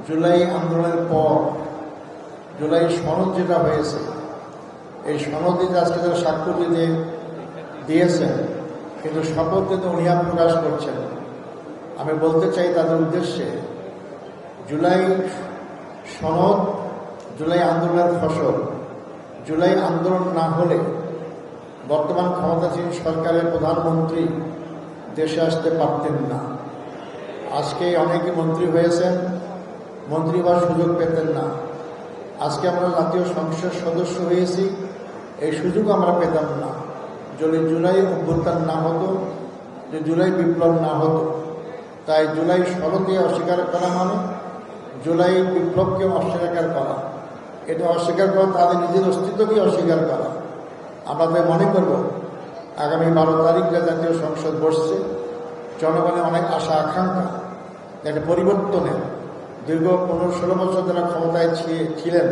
জুলাই আন্দোলনের পর জুলাই সনদ যেটা হয়েছে, এই সনদে আজকে যারা স্বাক্ষর দিয়েছেন কিন্তু শপথ কিন্তু অনীহা প্রকাশ করছেন, আমি বলতে চাই তাদের উদ্দেশ্যে, জুলাই সনদ জুলাই আন্দোলনের ফসল। জুলাই আন্দোলন না হলে বর্তমান ক্ষমতাসীন সরকারের প্রধানমন্ত্রী দেশে আসতে পারতেন না। আজকে অনেকে মন্ত্রী হয়েছেন, মন্ত্রী হওয়ার সুযোগ পেতেন না। আজকে আমরা জাতীয় সংসদ সদস্য হয়েছি, এই সুযোগ আমরা পেতাম না যদি জুলাই অভ্যুত্থান না হতো, যে জুলাই বিপ্লব না হতো। তাই জুলাই সনদকে অস্বীকার করা মানে জুলাই বিপ্লবকে অস্বীকার করা। এটা অস্বীকার করা তাদের নিজের অস্তিত্বকে অস্বীকার করা। আমরা তাই মনে করব আগামী 12 তারিখ যে জাতীয় সংসদ বসছে, জনগণের অনেক আশা আকাঙ্ক্ষা একটা পরিবর্তনের। দীর্ঘ 15-16 বছর যারা ক্ষমতায় ছিলেন,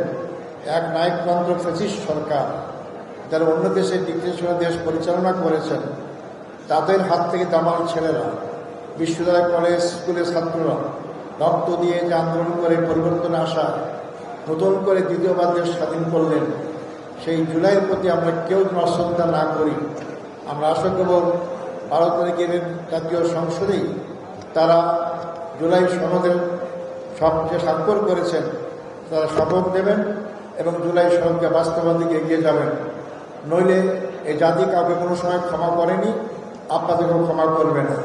এক নায়কতন্ত্র ফ্যাসিস্ট সরকার, যারা অন্য দেশের ডিক্টেটরশিপ দেশ পরিচালনা করেছেন, তাদের হাত থেকে দামাল ছেলেরা, বিশ্ববিদ্যালয় কলেজ স্কুলের ছাত্ররা রক্ত দিয়ে যে আন্দোলন করে পরিবর্তনে আসা, নতুন করে দ্বিতীয়বার দেশ স্বাধীন করলেন, সেই জুলাইয়ের প্রতি আমরা কেউ অশ্রদ্ধা না করি। আমরা আশা করব 12 তারিখের জাতীয় সংসদেই তারা জুলাই সনদের যে স্বাক্ষর করেছেন তারা শপথ নেবেন এবং জুলাই সনদকে বাস্তবায়নের দিকে এগিয়ে যাবেন। নইলে এই জাতি কাউকে কোনো সময় ক্ষমা করেনি, আপনাদেরকেও ক্ষমা করবে না।